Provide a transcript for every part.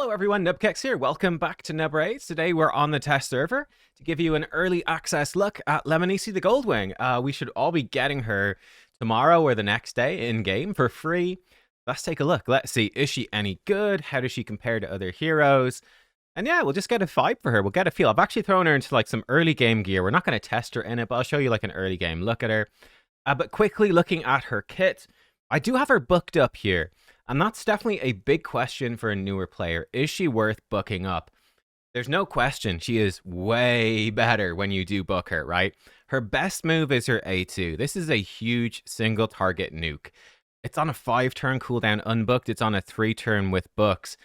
Hello everyone, nubkeks here. Welcome back to Nub Raids. Today we're on the test server to give you an early access look at Leminisi the Gold-Wing. We should all be getting her tomorrow or the next day in-game for free. Let's take a look. Let's see, is she any good? How does she compare to other heroes? And yeah, we'll just get a vibe for her. We'll get a feel. I've actually thrown her into like some early game gear. We're not going to test her in it, but I'll show you like an early game look at her. But quickly looking at her kit, I do have her booked up here. And that's definitely a big question for a newer player. Is she worth booking up? There's no question she is way better when you do book her, right? Her best move is her A2. This is a huge single target nuke. It's on a 5-turn cooldown unbooked. It's on a 3-turn with books.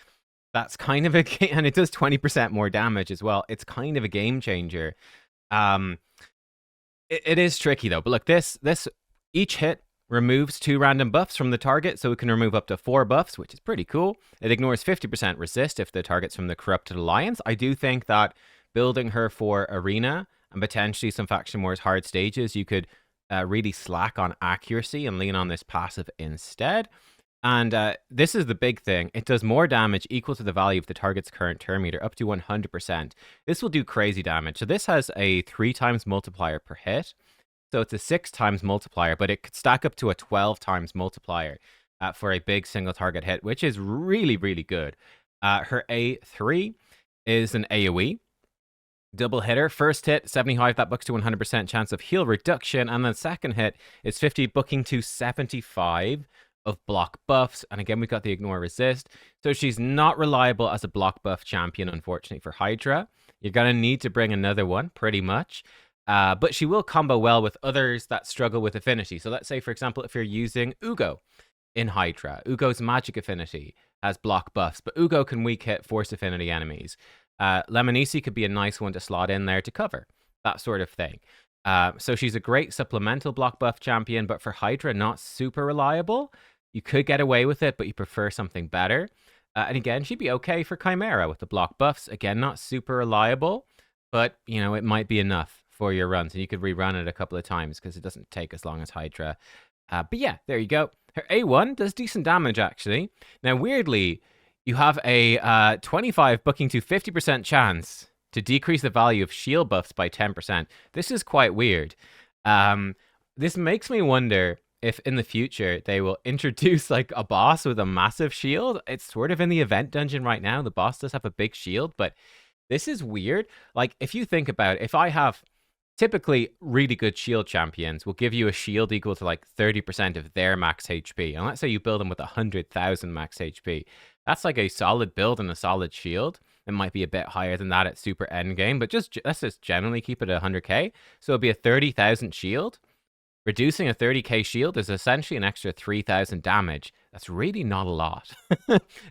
That's kind of a game, and it does 20% more damage as well. It's kind of a game changer. It is tricky though. But look, this each hit removes 2 random buffs from the target, so it can remove up to 4 buffs, which is pretty cool. It ignores 50% resist if the target's from the Corrupted Alliance. I do think that building her for Arena and potentially some Faction Wars hard stages, you could really slack on accuracy and lean on this passive instead. And this is the big thing. It does more damage equal to the value of the target's current turn meter, up to 100%. This will do crazy damage. So this has a 3 times multiplier per hit. So it's a 6 times multiplier, but it could stack up to a 12 times multiplier for a big single target hit, which is really, really good. Her A3 is an AoE. Double hitter. First hit, 75, that books to 100% chance of heal reduction. And then second hit is 50, booking to 75 of block buffs. And again, we've got the ignore resist. So she's not reliable as a block buff champion, unfortunately, for Hydra. You're going to need to bring another one, pretty much. But she will combo well with others that struggle with affinity. So let's say, for example, if you're using Ugo in Hydra, Ugo's magic affinity has block buffs, but Ugo can weak hit force affinity enemies. Leminisi could be a nice one to slot in there to cover, that sort of thing. So she's a great supplemental block buff champion, but for Hydra, not super reliable. You could get away with it, but you prefer something better. And again, she'd be okay for Chimera with the block buffs. Again, not super reliable, but, you know, it might be enough for your runs, and you could rerun it a couple of times because it doesn't take as long as Hydra. But yeah, there you go. Her A1 does decent damage, actually. Now, weirdly, you have a 25 booking to 50% chance to decrease the value of shield buffs by 10%. This is quite weird. This makes me wonder if in the future they will introduce like a boss with a massive shield. It's sort of in the event dungeon right now. The boss does have a big shield, but this is weird. Like, if you think about it, if I have typically really good shield champions will give you a shield equal to like 30% of their max HP. And let's say you build them with 100,000 max HP. That's like a solid build and a solid shield. It might be a bit higher than that at super endgame, but let's just generally keep it at 100k. So it'll be a 30,000 shield. Reducing a 30k shield is essentially an extra 3,000 damage. That's really not a lot.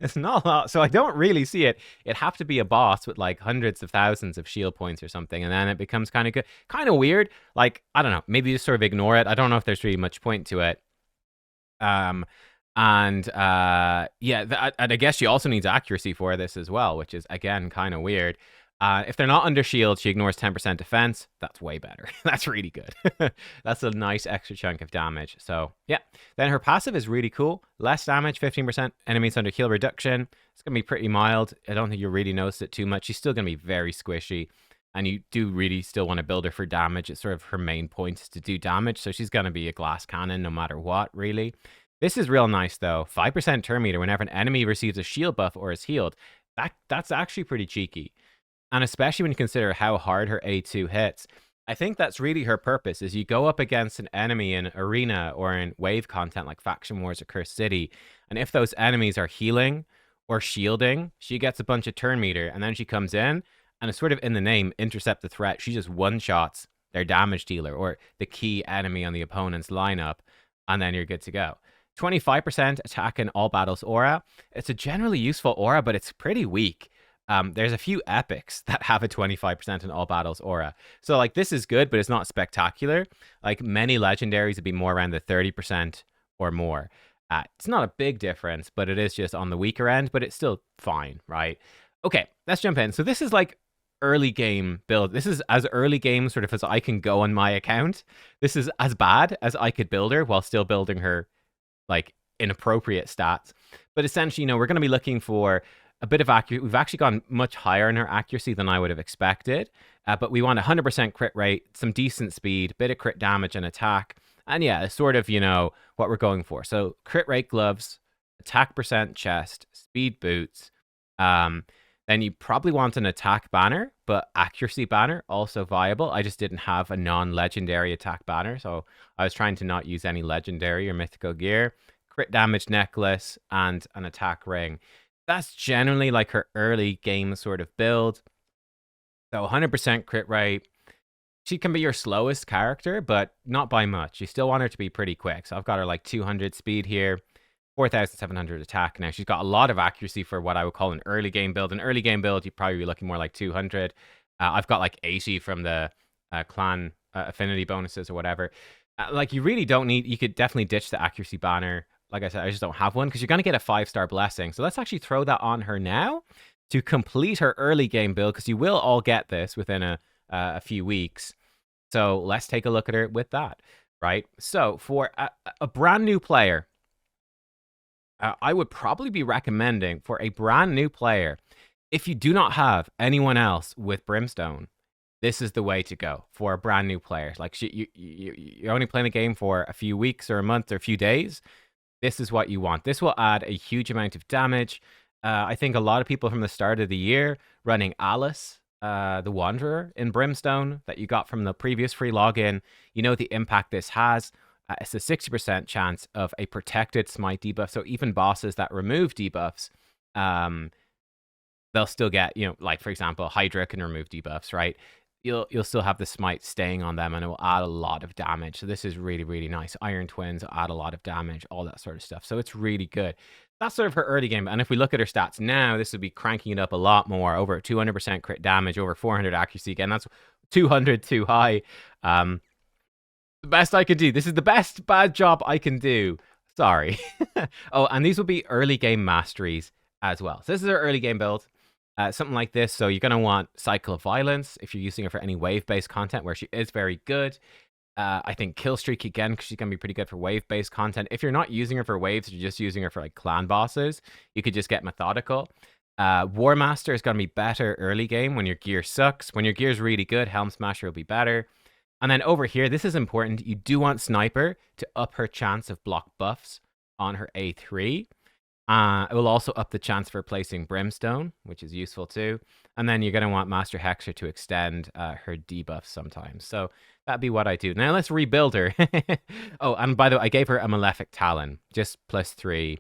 It's not a lot. So I don't really see it. It'd have to be a boss with like hundreds of thousands of shield points or something. And then it becomes kind of good, kind of weird. Like, I don't know, maybe just sort of ignore it. I don't know if there's really much point to it. Yeah, and I guess she also needs accuracy for this as well, which is, again, kind of weird. If they're not under shield, she ignores 10% defense. That's way better. That's really good. That's a nice extra chunk of damage. So, yeah. Then her passive is really cool. Less damage, 15% enemies under heal reduction. It's going to be pretty mild. I don't think you'll really notice it too much. She's still going to be very squishy. And you do really still want to build her for damage. It's sort of her main point is to do damage. So she's going to be a glass cannon no matter what, really. This is real nice, though. 5% turn meter whenever an enemy receives a shield buff or is healed. That's actually pretty cheeky. And especially when you consider how hard her A2 hits, I think that's really her purpose, is you go up against an enemy in Arena or in wave content like Faction Wars or Cursed City, and if those enemies are healing or shielding, she gets a bunch of turn meter, and then she comes in, and it's sort of in the name, intercept the threat. She just one-shots their damage dealer or the key enemy on the opponent's lineup, and then you're good to go. 25% attack in all battles aura. It's a generally useful aura, but it's pretty weak. There's a few epics that have a 25% in all battles aura. So like this is good, but it's not spectacular. Like many legendaries would be more around the 30% or more. It's not a big difference, but it is just on the weaker end, but it's still fine, right? Okay, let's jump in. So this is like early game build. This is as early game sort of as I can go on my account. This is as bad as I could build her while still building her like inappropriate stats. But essentially, you know, we're going to be looking for a bit of accuracy. We've actually gone much higher in our accuracy than I would have expected. But we want 100% crit rate, some decent speed, bit of crit damage and attack. And yeah, it's sort of, what we're going for. So crit rate gloves, attack percent chest, speed boots. Then you probably want an attack banner, but accuracy banner also viable. I just didn't have a non-legendary attack banner, so I was trying to not use any legendary or mythical gear. Crit damage necklace and an attack ring. That's generally like her early game sort of build. So 100% crit rate. She can be your slowest character, but not by much. You still want her to be pretty quick. So I've got her like 200 speed here. 4,700 attack. Now, she's got a lot of accuracy for what I would call an early game build. An early game build, you'd probably be looking more like 200. I've got like 80 from the clan affinity bonuses or whatever. Like, you really don't need... You could definitely ditch the accuracy banner. Like I said, I just don't have one because you're going to get a 5-star blessing. So let's actually throw that on her now to complete her early game build, because you will all get this within a few weeks. So let's take a look at her with that, right? So for a brand new player... I would probably be recommending for a brand new player, if you do not have anyone else with Brimstone, this is the way to go for a brand new player. Like, you're only playing a game for a few weeks or a month or a few days. This is what you want. This will add a huge amount of damage. I think a lot of people from the start of the year running Alice, the Wanderer in Brimstone that you got from the previous free login, you know the impact this has. It's a 60% chance of a protected smite debuff. So even bosses that remove debuffs, they'll still get, like, for example, Hydra can remove debuffs, right? You'll still have the smite staying on them, and it will add a lot of damage. So this is really, really nice. Iron Twins will add a lot of damage, all that sort of stuff. So it's really good. That's sort of her early game. And if we look at her stats now, this would be cranking it up a lot more. Over 200% crit damage, over 400 accuracy. Again, that's 200 too high. The best I can do. This is the best bad job I can do. Sorry. Oh, and these will be early game masteries as well. So this is our early game build. Something like this. So you're going to want Cycle of Violence if you're using her for any wave-based content, where she is very good. I think Kill Streak again, because she's going to be pretty good for wave-based content. If you're not using her for waves, you're just using her for like clan bosses, you could just get Methodical. War Master is going to be better early game when your gear sucks. When your gear is really good, Helm Smasher will be better. And then over here, this is important. You do want Sniper to up her chance of block buffs on her A3. It will also up the chance for placing Brimstone, which is useful too. And then you're going to want Master Hexer to extend her debuffs sometimes. So that'd be what I do. Now let's rebuild her. Oh, and by the way, I gave her a Malefic Talon. Just +3.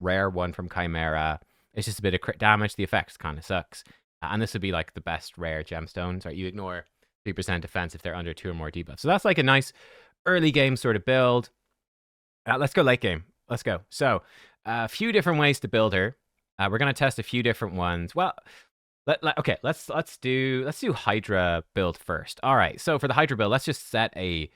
Rare one from Chimera. It's just a bit of crit damage. The effect kind of sucks. And this would be like the best rare gemstones. Right? You ignore 3% defense if they're under 2 or more debuffs. So that's like a nice early game sort of build. Let's go late game. Let's go. So a few different ways to build her. We're going to test a few different ones. Well, okay, let's do Hydra build first. All right, so for the Hydra build, let's just set a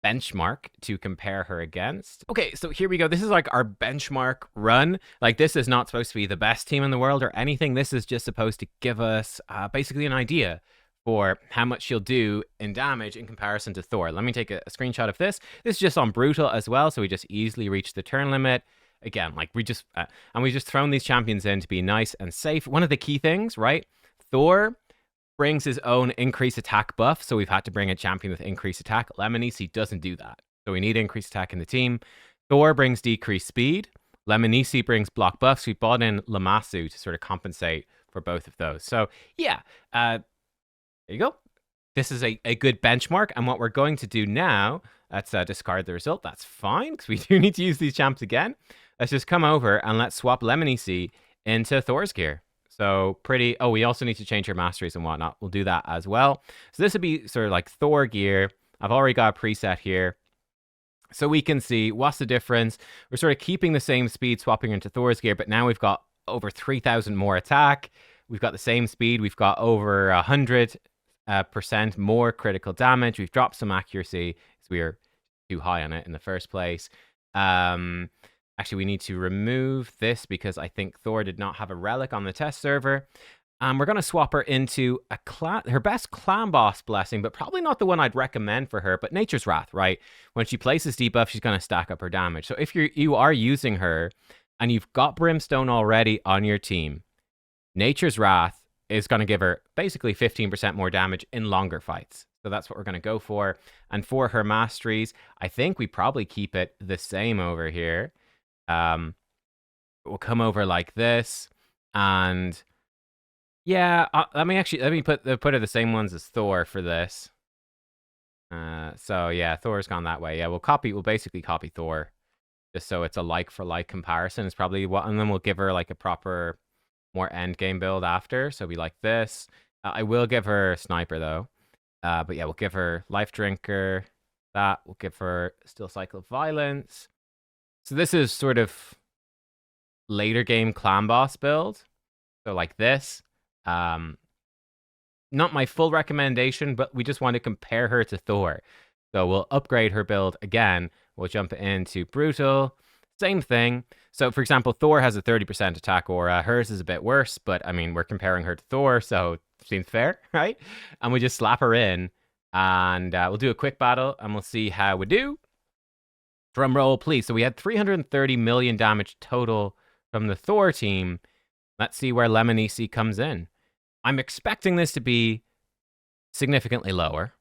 benchmark to compare her against. Okay, so here we go. This is like our benchmark run. Like, this is not supposed to be the best team in the world or anything. This is just supposed to give us basically an idea for how much she'll do in damage in comparison to Thor. Let me take a screenshot of this. This is just on Brutal as well, so we just easily reach the turn limit. Again, like, we just thrown these champions in to be nice and safe. One of the key things, right? Thor brings his own increased attack buff, so we've had to bring a champion with increased attack. Leminisi doesn't do that, so we need increased attack in the team. Thor brings decreased speed. Leminisi brings block buffs. We bought in Lamasu to sort of compensate for both of those. So yeah, there you go. This is a good benchmark, and what we're going to do now, let's discard the result. That's fine, because we do need to use these champs again. Let's just come over and let's swap Leminisi into Thor's gear. So pretty... Oh, we also need to change her masteries and whatnot. We'll do that as well. So this would be sort of like Thor gear. I've already got a preset here. So we can see what's the difference. We're sort of keeping the same speed, swapping into Thor's gear, but now we've got over 3,000 more attack. We've got the same speed. We've got over 100% more critical damage. We've dropped some accuracy because we were too high on it in the first place. Actually, we need to remove this because I think Thor did not have a relic on the test server. We're going to swap her into her best clan boss blessing, but probably not the one I'd recommend for her, but Nature's Wrath, right? When she places debuff, she's going to stack up her damage. So if you are using her and you've got Brimstone already on your team, Nature's Wrath is going to give her basically 15% more damage in longer fights. So that's what we're going to go for. And for her masteries, I think we probably keep it the same over here. We'll come over like this. And yeah, let me put her the same ones as Thor for this. So yeah, Thor's gone that way. Yeah, we'll basically copy Thor. Just so it's a like for like comparison. It's probably what, and then we'll give her like a proper more end game build after. So we like this. I will give her Sniper though. But yeah, we'll give her Life Drinker. That we'll give her Steel Cycle of Violence. So this is sort of later game clan boss build. So like this. Not my full recommendation, but we just want to compare her to Thor. So we'll upgrade her build again. We'll jump into Brutal. Same thing. So, for example, Thor has a 30% attack aura. Hers is a bit worse, but I mean, we're comparing her to Thor, so it seems fair, right? And we just slap her in, and we'll do a quick battle, and we'll see how we do. Drum roll, please. So we had 330 million damage total from the Thor team. Let's see where Leminisi comes in. I'm expecting this to be significantly lower.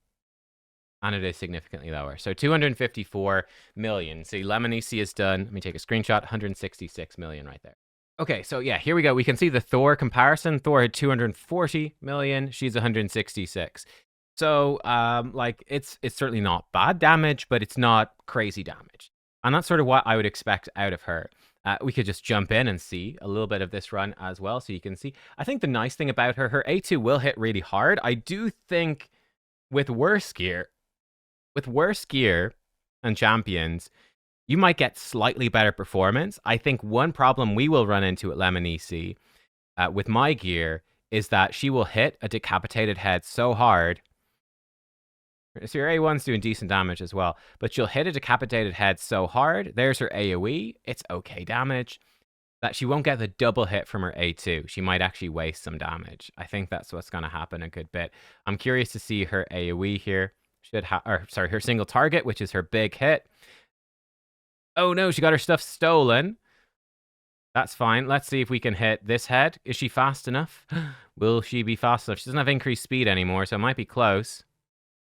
And it is significantly lower. So 254 million. See, Leminisi is done. Let me take a screenshot. 166 million right there. Okay, so yeah, here we go. We can see the Thor comparison. Thor had 240 million. She's 166. So, like, it's certainly not bad damage, but it's not crazy damage. And that's sort of what I would expect out of her. We could just jump in and see a little bit of this run as well, so you can see. I think the nice thing about her A2 will hit really hard. I do think with worse gear and champions, you might get slightly better performance. I think one problem we will run into at Leminisi with my gear is that she will hit a decapitated head so hard. So your A1's doing decent damage as well, but she'll hit a decapitated head so hard. There's her AoE. It's okay damage. That she won't get the double hit from her A2. She might actually waste some damage. I think that's what's going to happen a good bit. I'm curious to see her AoE here. Her single target, which is her big hit. Oh no, she got her stuff stolen. That's fine. Let's see if we can hit this head. Is she fast enough? Will she be fast enough? She doesn't have increased speed anymore, so it might be close.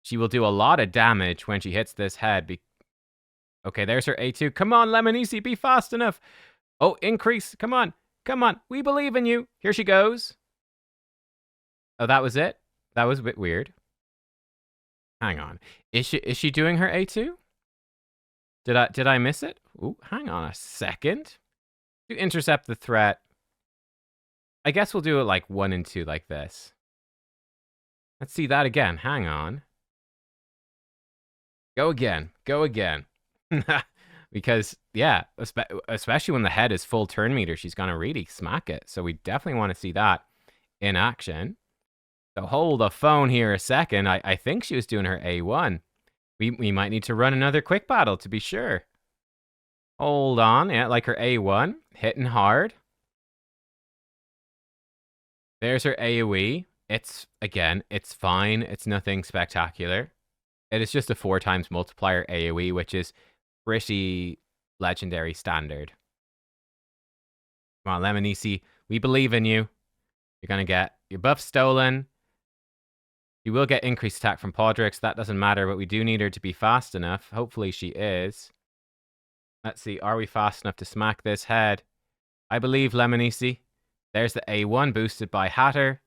She will do a lot of damage when she hits this head. Okay, there's her A2. Come on, Leminisi, be fast enough. Oh, increase. Come on. Come on. We believe in you. Here she goes. Oh, that was it? That was a bit weird. Hang on. Is she doing her A2? Did I miss it? Ooh, hang on a second. To intercept the threat. I guess we'll do it like 1 and 2 like this. Let's see that again. Hang on. Go again. Go again. Because, yeah, especially when the head is full turn meter, she's going to really smack it. So we definitely want to see that in action. So hold the phone here a second. I think she was doing her A1. We might need to run another quick battle to be sure. Hold on. Yeah, like her A1. Hitting hard. There's her AoE. It's fine. It's nothing spectacular. It is just a 4 times multiplier AoE, which is pretty legendary standard. Come on, Leminisi. We believe in you. You're going to get your buff stolen. You will get increased attack from Podrix. That doesn't matter, but we do need her to be fast enough. Hopefully she is. Let's see. Are we fast enough to smack this head? I believe, Leminisi. There's the A1 boosted by Hatter.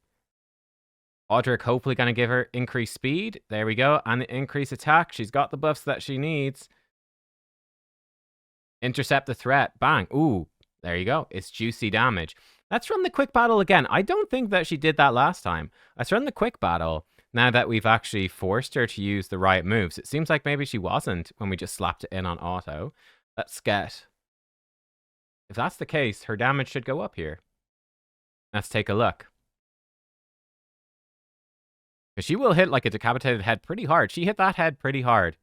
Podrick hopefully going to give her increased speed. There we go. And the increased attack. She's got the buffs that she needs. Intercept the threat. Bang. Ooh. There you go. It's juicy damage. Let's run the quick battle again. I don't think that she did that last time. Let's run the quick battle now that we've actually forced her to use the right moves. It seems like maybe she wasn't when we just slapped it in on auto. Let's get... If that's the case, her damage should go up here. Let's take a look. Because she will hit like a decapitated head pretty hard. She hit that head pretty hard.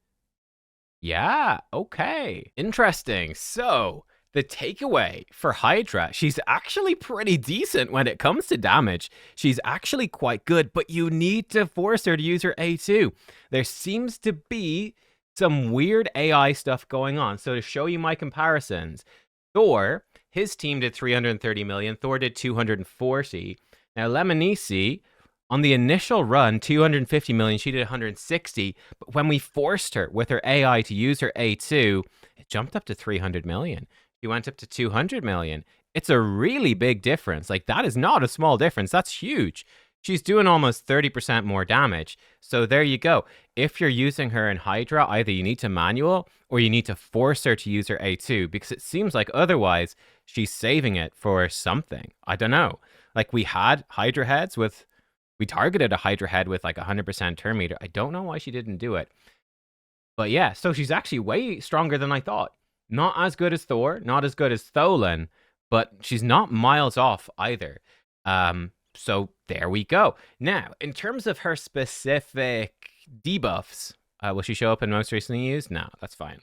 Yeah, okay. Interesting. So, the takeaway for Hydra, she's actually pretty decent when it comes to damage. She's actually quite good, but you need to force her to use her A2. There seems to be some weird AI stuff going on. So to show you my comparisons, Thor His team did 330 million. Thor did 240. Now, Leminisi, on the initial run, 250 million. She did 160. But when we forced her with her AI to use her A2, it jumped up to 300 million. She went up to 200 million. It's a really big difference. Like, that is not a small difference. That's huge. She's doing almost 30% more damage. So there you go. If you're using her in Hydra, either you need to manual or you need to force her to use her A2, because it seems like otherwise she's saving it for something. I don't know. Like, we had Hydra heads with, we targeted a Hydra head with like 100% turn meter. I don't know why she didn't do it. But yeah, so she's actually way stronger than I thought. Not as good as Thor, not as good as Tholen, but she's not miles off either. So there we go. Now, in terms of her specific debuffs, will she show up in most recently used? No, that's fine.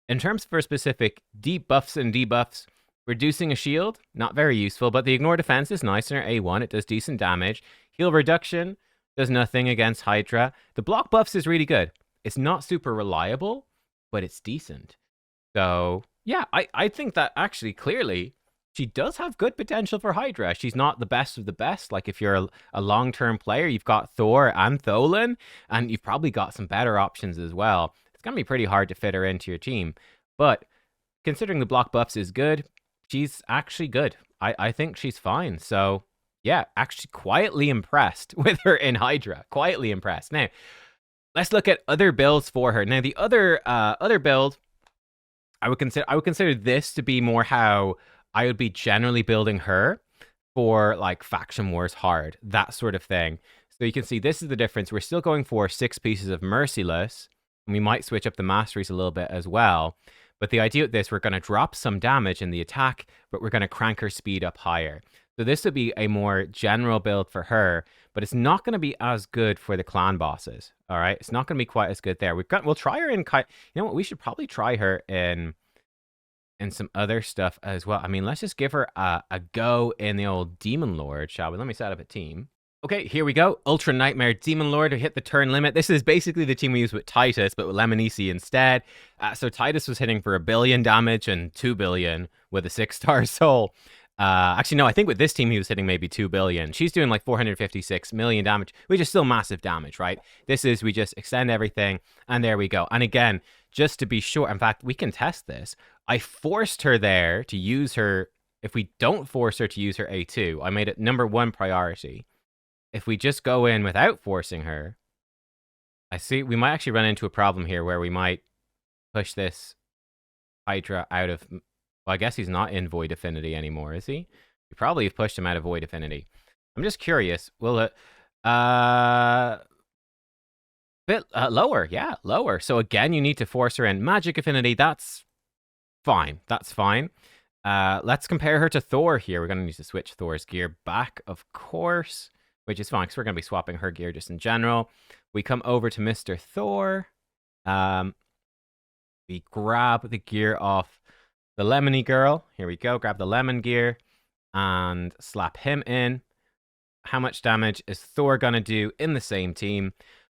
In terms of her specific debuffs and debuffs, reducing a shield, not very useful, but the ignore defense is nice in her A1. It does decent damage. Heal reduction does nothing against Hydra. The block buffs is really good. It's not super reliable, but it's decent. So yeah, I think that actually clearly she does have good potential for Hydra. She's not the best of the best. Like, if you're a long-term player, you've got Thor and Tholen, and you've probably got some better options as well. It's going to be pretty hard to fit her into your team. But considering the block buffs is good, she's actually good. I think she's fine. So yeah, actually quietly impressed with her in Hydra. Quietly impressed. Now, let's look at other builds for her. Now, the other build, I would consider this to be more how I would be generally building her for like Faction Wars hard, that sort of thing. So you can see this is the difference. We're still going for 6 pieces of Merciless, and we might switch up the masteries a little bit as well. But the idea with this, we're going to drop some damage in the attack, but we're going to crank her speed up higher. So this would be a more general build for her, but it's not going to be as good for the clan bosses. All right, it's not going to be quite as good there. We'll try her in. You know what? We should probably try her in some other stuff as well. I mean, let's just give her a go in the old Demon Lord, shall we? Let me set up a team. Okay, here we go. Ultra Nightmare Demon Lord to hit the turn limit. This is basically the team we used with Titus, but with Leminisi instead. So Titus was hitting for 1 billion damage and 2 billion with a 6-star soul. Actually, no, I think with this team, he was hitting maybe 2 billion. She's doing like 456 million damage, which is still massive damage, right? This is, we just extend everything, and there we go. And again, just to be sure, in fact, we can test this. I forced her there to use her. If we don't force her to use her A2, I made it #1 priority. If we just go in without forcing her, I see we might actually run into a problem here where we might push this Hydra out of... Well, I guess he's not in Void Affinity anymore, is he? We probably have pushed him out of Void Affinity. I'm just curious. Will it... bit lower. Yeah, lower. So again, you need to force her in. Magic Affinity, that's fine. That's fine. Let's compare her to Thor here. We're going to need to switch Thor's gear back, of course, which is fine because we're going to be swapping her gear just in general. We come over to Mr. Thor. We grab the gear off the Lemony girl. Here we go. Grab the lemon gear and slap him in. How much damage is Thor going to do in the same team?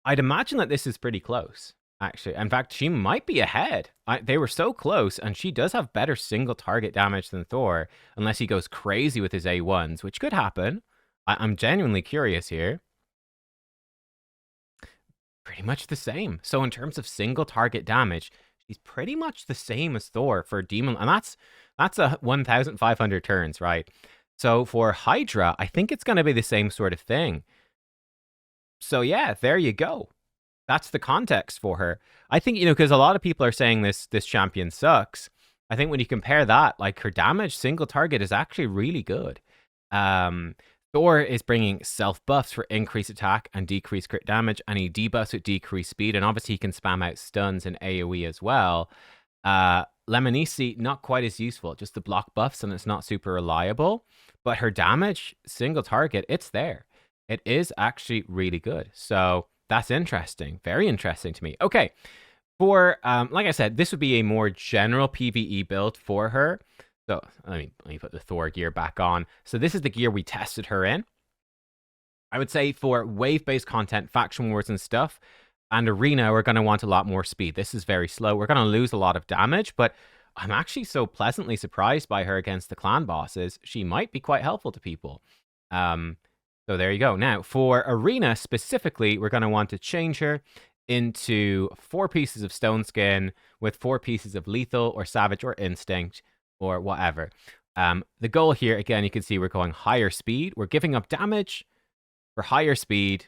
I'd imagine that this is pretty close, actually. In fact, she might be ahead. They were so close, and she does have better single target damage than Thor, unless he goes crazy with his A1s, which could happen. I'm genuinely curious here. Pretty much the same. So in terms of single target damage, she's pretty much the same as Thor for Demon, and that's a 1,500 turns, right? So for Hydra, I think it's going to be the same sort of thing. So yeah, there you go. That's the context for her. I think, because a lot of people are saying this champion sucks. I think when you compare that, like, her damage single target is actually really good. Thor is bringing self buffs for increased attack and decreased crit damage, and he debuffs with decreased speed, and obviously he can spam out stuns and AoE as well. Leminisi, not quite as useful, just the block buffs, and it's not super reliable. But her damage, single target, it's there. It is actually really good. So that's interesting. Very interesting to me. Okay. For, like I said, this would be a more general PvE build for her. So let me put the Thor gear back on. So this is the gear we tested her in. I would say for wave-based content, faction wars and stuff, and arena, we're going to want a lot more speed. This is very slow. We're going to lose a lot of damage, but I'm actually so pleasantly surprised by her against the clan bosses. She might be quite helpful to people. So there you go. Now, for Arena specifically, we're going to want to change her into 4 pieces of stone skin with 4 pieces of lethal or savage or instinct or whatever. The goal here, again, you can see we're going higher speed. We're giving up damage for higher speed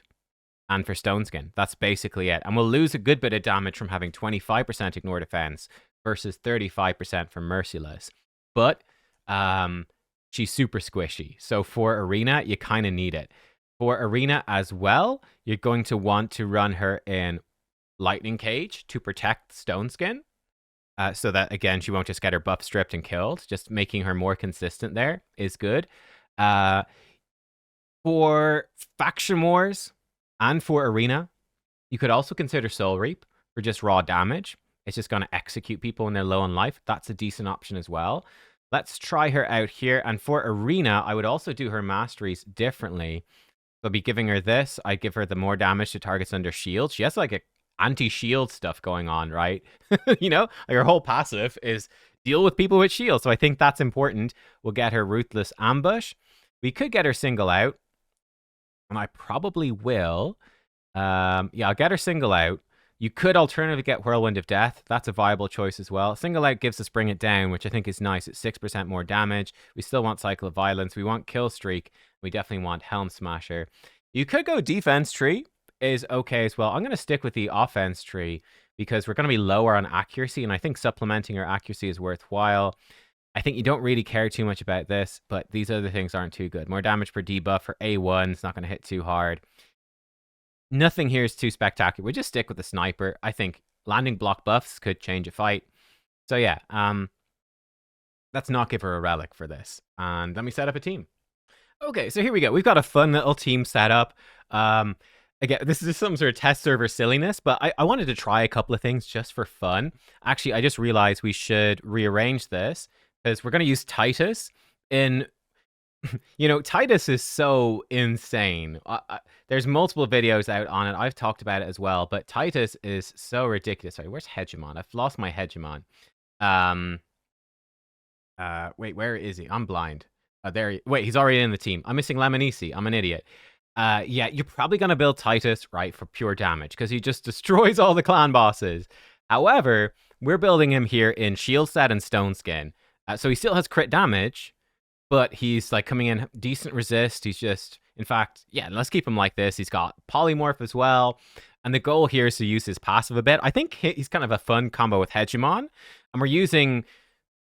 and for stone skin. That's basically it. And we'll lose a good bit of damage from having 25% ignore defense versus 35% for merciless. But she's super squishy. So for Arena, you kind of need it. For Arena as well, you're going to want to run her in Lightning Cage to protect stone skin. So that, again, she won't just get her buff stripped and killed. Just making her more consistent there is good. For Faction Wars and for Arena, you could also consider Soul Reap for just raw damage. It's just going to execute people when they're low on life. That's a decent option as well. Let's try her out here. And for Arena, I would also do her masteries differently. So I'd be giving her this. I'd give her the more damage to targets under shield. She has like a anti-shield stuff going on, right? You know, like her whole passive is deal with people with shield. So I think that's important. We'll get her Ruthless Ambush. We could get her Single Out. And I probably will. Yeah, I'll get her Single Out. You could alternatively get Whirlwind of Death. That's a viable choice as well. Single Out gives us Bring It Down, which I think is nice. It's 6% more damage. We still want Cycle of Violence. We want Kill Streak. We definitely want Helm Smasher. You could go Defense Tree. Is okay as well. I'm going to stick with the Offense Tree because we're going to be lower on accuracy, and I think supplementing our accuracy is worthwhile. I think you don't really care too much about this, but these other things aren't too good. More damage per debuff for A1. It's not going to hit too hard. Nothing here is too spectacular. We just stick with the Sniper. I think landing block buffs could change a fight. So yeah, let's not give her a relic for this. And let me set up a team. Okay, so here we go. We've got a fun little team set up. Again, this is some sort of test server silliness, but I wanted to try a couple of things just for fun. Actually, I just realized we should rearrange this because we're going to use Titus in... You know, Titus is so insane. There's multiple videos out on it. I've talked about it as well, but Titus is so ridiculous. Sorry, where's Hegemon? I've lost my Hegemon. Wait, where is he? I'm blind. Wait, he's already in the team. I'm missing Leminisi. I'm an idiot. Yeah, you're probably going to build Titus, right, for pure damage, because he just destroys all the clan bosses. However, we're building him here in Shield Set and Stone Skin. So he still has crit damage, but he's like coming in decent resist. He's just, in fact, yeah, let's keep him like this. He's got Polymorph as well. And the goal here is to use his passive a bit. I think he's kind of a fun combo with Hegemon. And we're using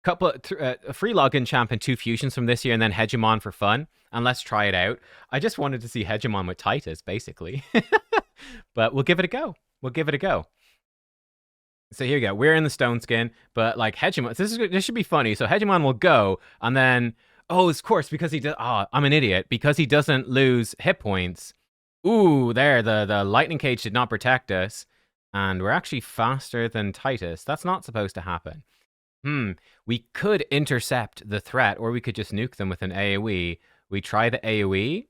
a free login champ and 2 fusions from this year and then Hegemon for fun. And let's try it out. I just wanted to see Hegemon with Titus, basically. But we'll give it a go. We'll give it a go. So here we go. We're in the Stone Skin, but like Hegemon, this should be funny. So Hegemon will go, and then, oh, of course, because he does, I'm an idiot. Because he doesn't lose hit points. Ooh, there, the Lightning Cage did not protect us. And we're actually faster than Titus. That's not supposed to happen. We could intercept the threat, or we could just nuke them with an AoE. We try the AoE.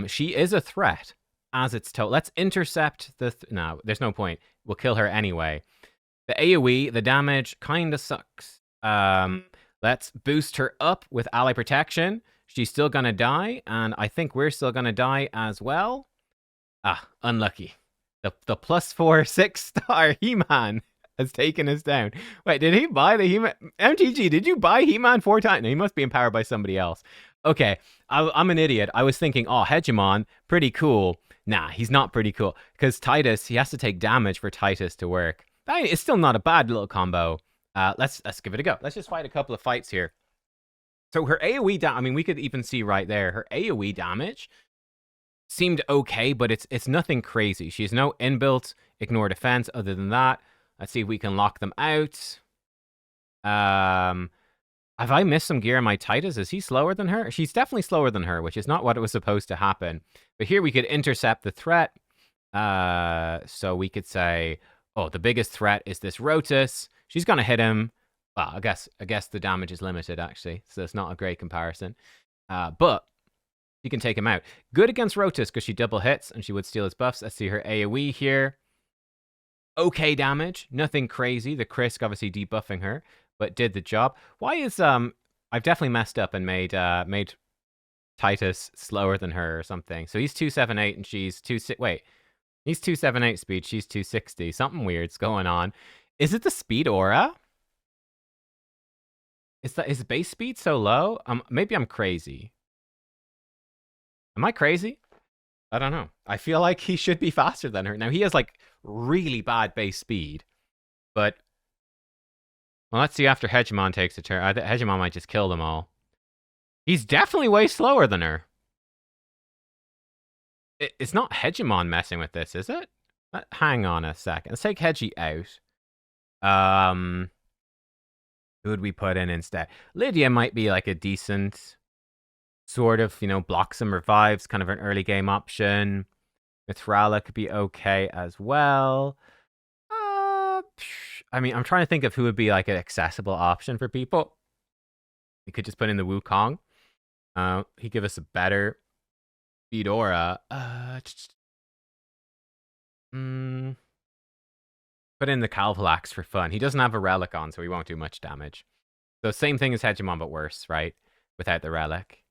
She is a threat, as it's told. Let's intercept the... No, there's no point. We'll kill her anyway. The AoE, the damage, kind of sucks. Let's boost her up with ally protection. She's still going to die, and I think we're still going to die as well. Unlucky. The +4 6-star He-Man has taken us down. Wait, did he buy the He-Man? MTG, did you buy He-Man 4 times? No, he must be empowered by somebody else. Okay, I'm an idiot. I was thinking, oh, Hegemon, pretty cool. Nah, he's not pretty cool. Because Titus, he has to take damage for Titus to work. It's still not a bad little combo. Let's give it a go. Let's just fight a couple of fights here. So her AoE damage, I mean, we could even see right there, her AoE damage seemed okay, but it's nothing crazy. She has no inbuilt ignore defense other than that. Let's see if we can lock them out. Have I missed some gear on my Titus? Is he slower than her? She's definitely slower than her, which is not what was supposed to happen. But here we could intercept the threat. So we could say, oh, the biggest threat is this Rotus. She's going to hit him. Well, I guess the damage is limited, actually. So it's not a great comparison. But you can take him out. Good against Rotus because she double hits and she would steal his buffs. Let's see her AoE here. Okay damage. Nothing crazy. The Krisk obviously debuffing her. but did the job. Why is I've definitely messed up and made Titus slower than her or something. So he's 278 and she's 26. Wait, he's 278 speed. She's 260. Something weird's going on. Is it the speed aura? Is base speed so low? Maybe I'm crazy. Am I crazy? I don't know. I feel like he should be faster than her. Now he has like really bad base speed, but well, let's see after Hegemon takes a turn. Hegemon might just kill them all. He's definitely way slower than her. It's not Hegemon messing with this, is it? Hang on a second. Let's take Hegi out. Who would we put in instead? Lydia might be like a decent sort of, block some revives, kind of an early game option. Mithrala could be okay as well. I mean, I'm trying to think of who would be like an accessible option for people. We could just put in the Wukong. He'd give us a better speed aura. Put in the Calvalax for fun. He doesn't have a relic on, so he won't do much damage. So same thing as Hegemon, but worse, right? Without the relic.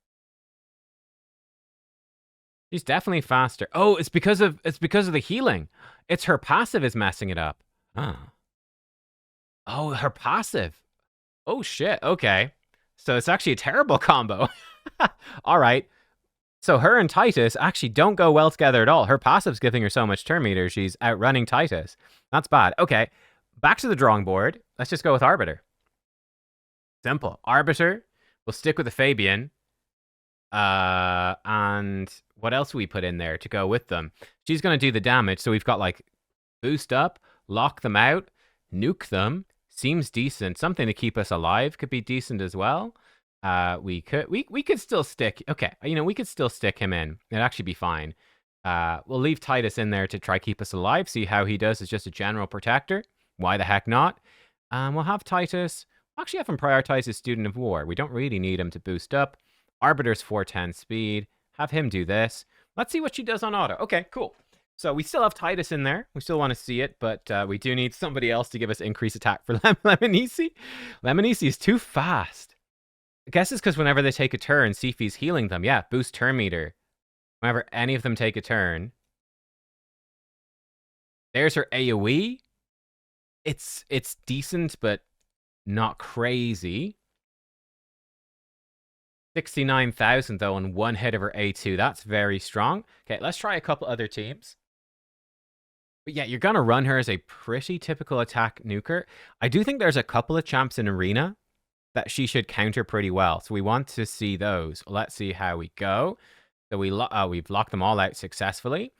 She's definitely faster. Oh, it's because of the healing. It's her passive is messing it up. Oh, her passive. Oh shit. Okay. So it's actually a terrible combo. All right. So her and Titus actually don't go well together at all. Her passive's giving her so much turn meter, she's outrunning Titus. That's bad. Okay. Back to the drawing board. Let's just go with Arbiter. Simple. Arbiter. We'll stick with the Fabian. And what else do we put in there to go with them? She's going to do the damage. So we've got like boost up, lock them out, nuke them. Seems decent. Something to keep us alive could be decent as well. We could still stick. Okay, we could still stick him in. It'd actually be fine. We'll leave Titus in there to try keep us alive. See how he does as just a general protector. Why the heck not? We'll have Titus. We'll actually have him prioritize his Student of War. We don't really need him to boost up. Arbiter's 410 speed. Have him do this. Let's see what she does on auto. Okay, cool. So we still have Titus in there. We still want to see it, but we do need somebody else to give us increased attack for Leminisi. Leminisi is too fast. I guess it's because whenever they take a turn, Sifi's healing them. Yeah, boost turn meter. Whenever any of them take a turn. There's her AoE. It's decent, but not crazy. 69,000 though on one hit of her A2. That's very strong. Okay, let's try a couple other teams. But yeah, you're going to run her as a pretty typical attack nuker. I do think there's a couple of champs in Arena that she should counter pretty well. So we want to see those. Let's see how we go. So we've locked them all out successfully.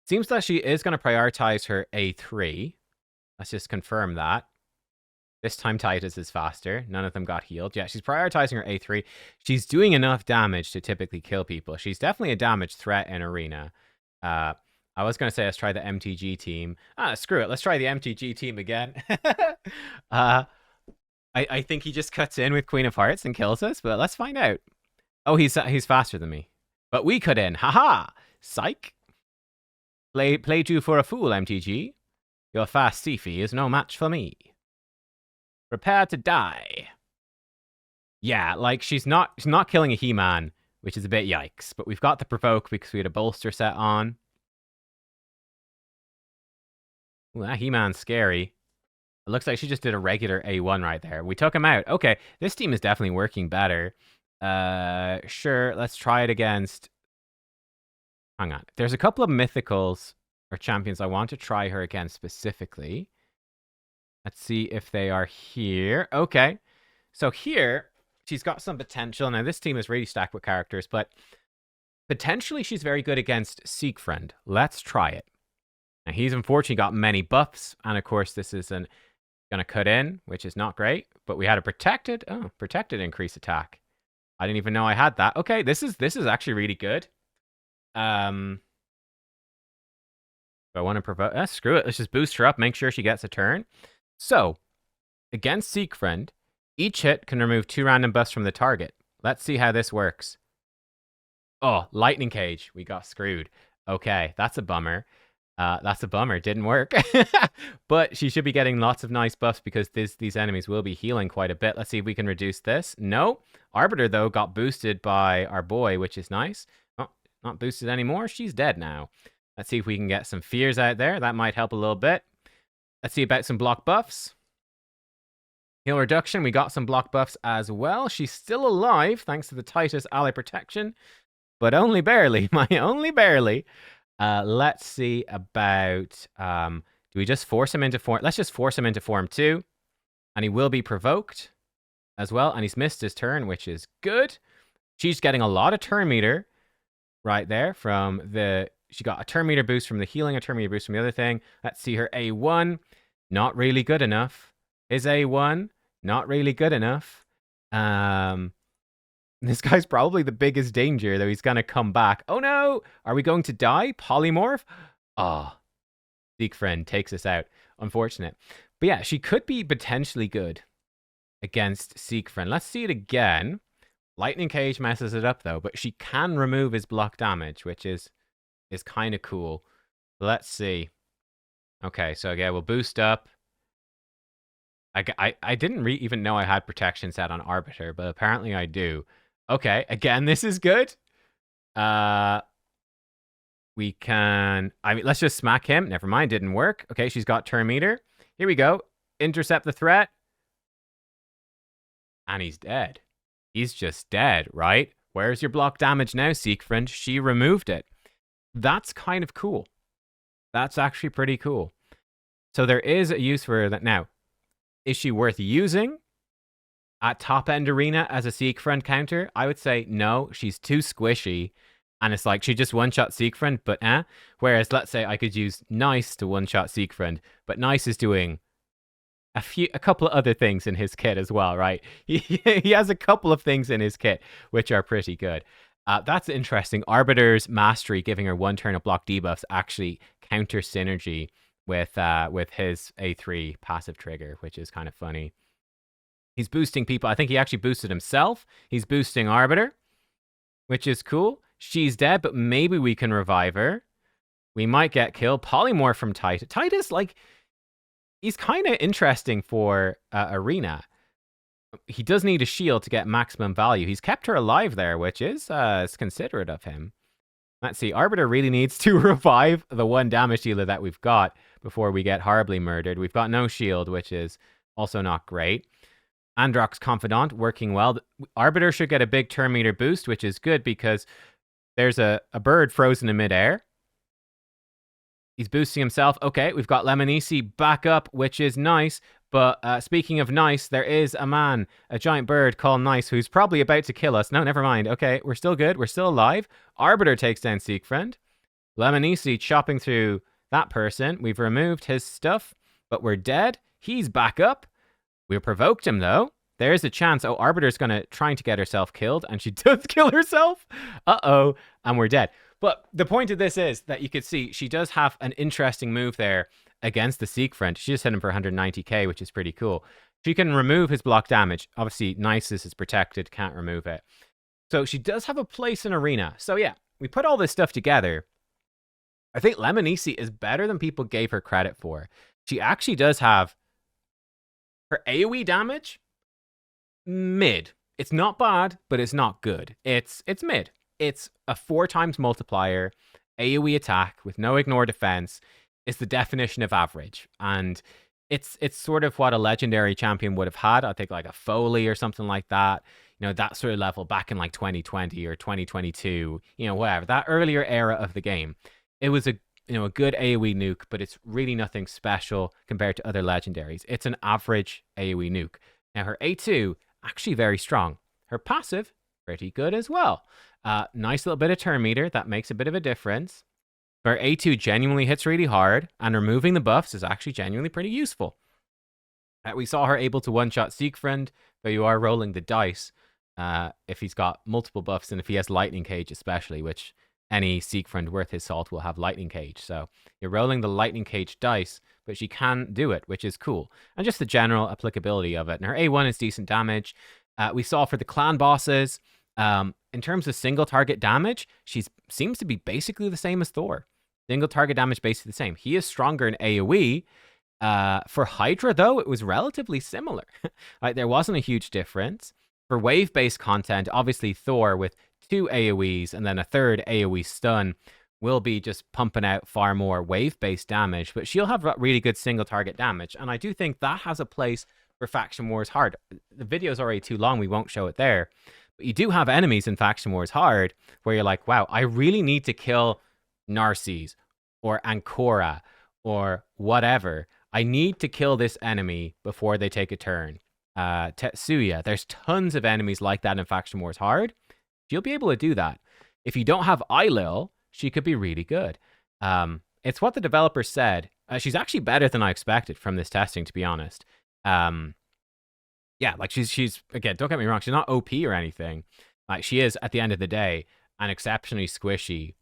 Seems that she is going to prioritize her A3. Let's just confirm that. This time Titus is faster. None of them got healed. Yeah, she's prioritizing her A3. She's doing enough damage to typically kill people. She's definitely a damage threat in Arena. I was going to say let's try the MTG team. Screw it. Let's try the MTG team again. I think he just cuts in with Queen of Hearts and kills us, but let's find out. Oh, he's faster than me. But we cut in. Haha! Psych! Played you for a fool, MTG. Your fast Sifi is no match for me. Prepare to die. Yeah, like she's not killing a He-Man, which is a bit yikes. But we've got the provoke because we had a bolster set on. Ooh, that He-Man's scary. It looks like she just did a regular A1 right there. We took him out. Okay, this team is definitely working better. Sure, let's try it against... Hang on. There's a couple of mythicals or champions I want to try her against specifically. Let's see if they are here. Okay. So here, she's got some potential. Now, this team is really stacked with characters, but potentially she's very good against Siegfried. Let's try it. Now, he's unfortunately got many buffs, and of course, this isn't going to cut in, which is not great, but we had a protected. Oh, protected increase attack. I didn't even know I had that. Okay, this is actually really good. Do I want to provoke? Screw it. Let's just boost her up, make sure she gets a turn. So, against Siegfried, each hit can remove 2 random buffs from the target. Let's see how this works. Oh, lightning cage. We got screwed. Okay, that's a bummer. That's a bummer. Didn't work. But she should be getting lots of nice buffs because these enemies will be healing quite a bit. Let's see if we can reduce this. No. Arbiter, though, got boosted by our boy, which is nice. Oh, not boosted anymore. She's dead now. Let's see if we can get some fears out there. That might help a little bit. Let's see about some block buffs. Heal reduction. We got some block buffs as well. She's still alive thanks to the Titus ally protection, but only barely. Only barely. Let's see about, do we just force him into form? Let's just force him into form 2. And he will be provoked as well. And he's missed his turn, which is good. She's getting a lot of turn meter right there from the... She got a turn meter boost from the healing, a turn meter boost from the other thing. Let's see her A1. Not really good enough. His A1. Not really good enough. This guy's probably the biggest danger, though he's going to come back. Oh no! Are we going to die? Polymorph? Ah. Siegfried takes us out. Unfortunate. But yeah, she could be potentially good against Siegfried. Let's see it again. Lightning Cage messes it up, though, but she can remove his block damage, which is kind of cool. Let's see. Okay, so yeah, we'll boost up. I didn't even know I had protection set on Arbiter, but apparently I do. Okay, again, this is good. We can... I mean, let's just smack him. Never mind, didn't work. Okay, she's got turn meter. Here we go. Intercept the threat. And he's dead. He's just dead, right? Where's your block damage now, Siegfried? She removed it. That's kind of cool. That's actually pretty cool. So there is a use for that. Now, is she worth using at top-end arena as a Siegfried counter? I would say no.'s too squishy. And it's like she just one-shot Siegfried, but Whereas, let's say I could use Nice to one-shot Siegfried, but Nice is doing a couple of other things in his kit as well, right? He has a couple of things in his kit which are pretty good. That's interesting. Arbiter's Mastery, giving her 1 turn of block debuffs, actually counter synergy with his A3 passive trigger, which is kind of funny. He's boosting people. I think he actually boosted himself. He's boosting Arbiter, which is cool. She's dead, but maybe we can revive her. We might get killed. Polymorph from Titus. Titus, like, he's kind of interesting for Arena. He does need a shield to get maximum value. He's kept her alive there, which is considerate of him. Let's see. Arbiter really needs to revive the 1 damage dealer that we've got before we get horribly murdered. We've got no shield, which is also not great. Androx Confidant working well. Arbiter should get a big turn meter boost, which is good because there's a bird frozen in midair. He's boosting himself. Okay, we've got Leminisi back up, which is nice. But speaking of nice, there is a man, a giant bird called Nice, who's probably about to kill us. No, never mind. Okay, we're still good. We're still alive. Arbiter takes down Siegfried. Leminisi chopping through that person. We've removed his stuff, but we're dead. He's back up. We provoked him, though. There's a chance. Oh, Arbiter's trying to get herself killed, and she does kill herself. Uh-oh, and we're dead. But the point of this is that you could see she does have an interesting move there against the Siegfried. She just hit him for 190k, which is pretty cool. She can remove his block damage. Obviously, Nisus is protected, can't remove it. So she does have a place in Arena. So yeah, we put all this stuff together. I think Leminisi is better than people gave her credit for. She actually does have her AoE damage, mid. It's not bad, but it's not good. It's mid. It's a 4 times multiplier, AoE attack with no ignore defense. Is the definition of average. And it's sort of what a legendary champion would have had. I think like a Foley or something like that. You know, that sort of level back in like 2020 or 2022, you know, whatever. That earlier era of the game. It was a good AoE nuke, but it's really nothing special compared to other legendaries. It's an average AoE nuke. Now her A2, actually very strong. Her passive, pretty good as well. Nice little bit of turn meter. That makes a bit of a difference. Her A2 genuinely hits really hard, and removing the buffs is actually genuinely pretty useful. We saw her able to one-shot Siegfried, though you are rolling the dice if he's got multiple buffs, and if he has Lightning Cage especially, which any Siegfried worth his salt will have Lightning Cage. So you're rolling the Lightning Cage dice, but she can do it, which is cool. And just the general applicability of it. And her A1 is decent damage. We saw for the clan bosses, in terms of single target damage, she seems to be basically the same as Thor. Single target damage basically the same. He is stronger in AoE. For Hydra, though, it was relatively similar. Like, there wasn't a huge difference. For wave-based content, obviously Thor with 2 AoEs and then a third AoE stun will be just pumping out far more wave-based damage, but she'll have really good single target damage, and I do think that has a place for Faction Wars Hard. The video's already too long, we won't show it there, but you do have enemies in Faction Wars Hard where you're like, wow, I really need to kill Narses or Ancora or whatever. I need to kill this enemy before they take a turn. Tetsuya, there's tons of enemies like that in Faction Wars Hard. You'll be able to do that. If you don't have Eilil, she could be really good. It's what the developer said. She's actually better than I expected from this testing, to be honest. Yeah, like she's again, don't get me wrong, she's not OP or anything. Like, she is, at the end of the day, an exceptionally squishy,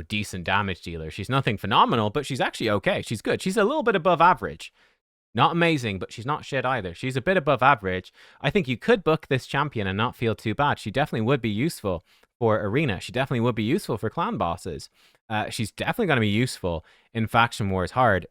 decent damage dealer. She's nothing phenomenal, but she's actually okay. She's good. She's a little bit above average. Not amazing, but she's not shit either. She's a bit above average. I think you could book this champion and not feel too bad. She definitely would be useful for Arena. She definitely would be useful for clan bosses. She's definitely going to be useful in Faction Wars Hard.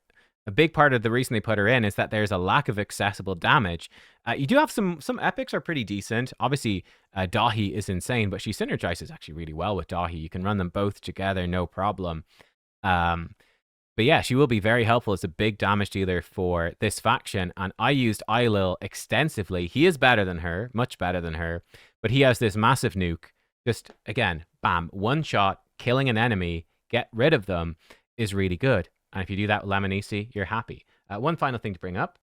A big part of the reason they put her in is that there's a lack of accessible damage. You do have some epics are pretty decent. Obviously, Dahi is insane, but she synergizes actually really well with Dahi. You can run them both together, no problem. But yeah, she will be very helpful as a big damage dealer for this faction. And I used Eilil extensively. He is better than her, much better than her. But he has this massive nuke. Just, again, bam, one shot, killing an enemy, get rid of them is really good. And if you do that with Leminisi, you're happy. One final thing to bring up.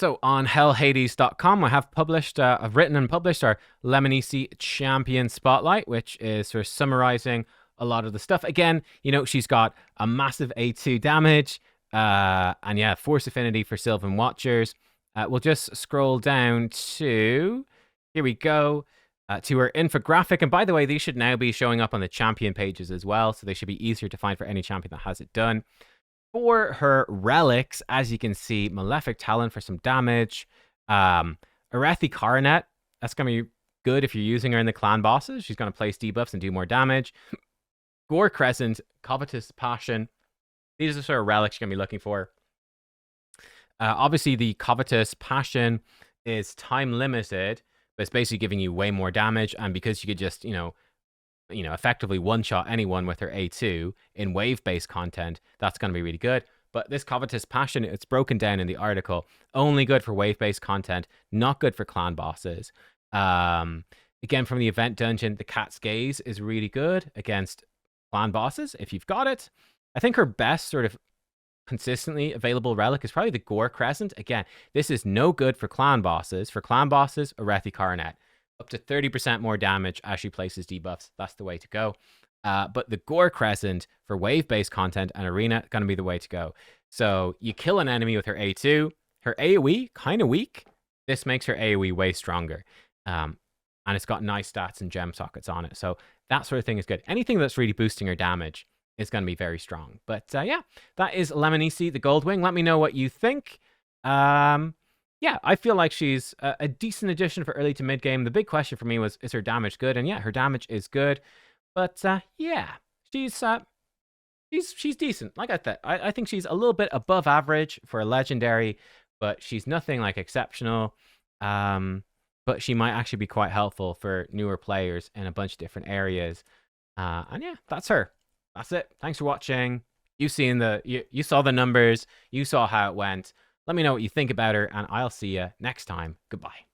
So on hellhades.com, I've written and published our Leminisi Champion Spotlight, which is sort of summarizing a lot of the stuff. Again, she's got a massive A2 damage, and yeah, Force Affinity for Sylvan Watchers. We'll just scroll down to, here we go, to her infographic. And by the way, these should now be showing up on the champion pages as well, so they should be easier to find for any champion that has it done. For her relics, as you can see, Malefic Talon for some damage, Arethi Coronet, that's going to be good if you're using her in the clan bosses. She's going to place debuffs and do more damage. Gore Crescent, Covetous Passion. These are the sort of relics you're going to be looking for. Obviously, the Covetous Passion is time limited, but it's basically giving you way more damage. And because you could just, effectively one-shot anyone with her A2 in wave-based content, that's going to be really good. But this Covetous Passion, it's broken down in the article. Only good for wave-based content, not good for clan bosses. Again, from the event dungeon, the Cat's Gaze is really good against clan bosses, if you've got it. I think her best sort of consistently available relic is probably the Gore Crescent. Again, this is no good for clan bosses. For clan bosses, Arethi Coronet. Up to 30% more damage as she places debuffs. That's the way to go. But the Gore Crescent for wave-based content and Arena, going to be the way to go. So you kill an enemy with her A2. Her AoE, kind of weak. This makes her AoE way stronger. And it's got nice stats and gem sockets on it. So that sort of thing is good. Anything that's really boosting her damage is going to be very strong. But yeah, that is Leminisi the Gold-Wing. Let me know what you think. Yeah, I feel like she's a decent addition for early to mid game. The big question for me was, is her damage good? And yeah, her damage is good. But yeah, she's decent. Like I said, I think she's a little bit above average for a legendary, but she's nothing like exceptional. But she might actually be quite helpful for newer players in a bunch of different areas. And yeah, that's her. That's it. Thanks for watching. You saw the numbers. You saw how it went. Let me know what you think about her, and I'll see you next time. Goodbye.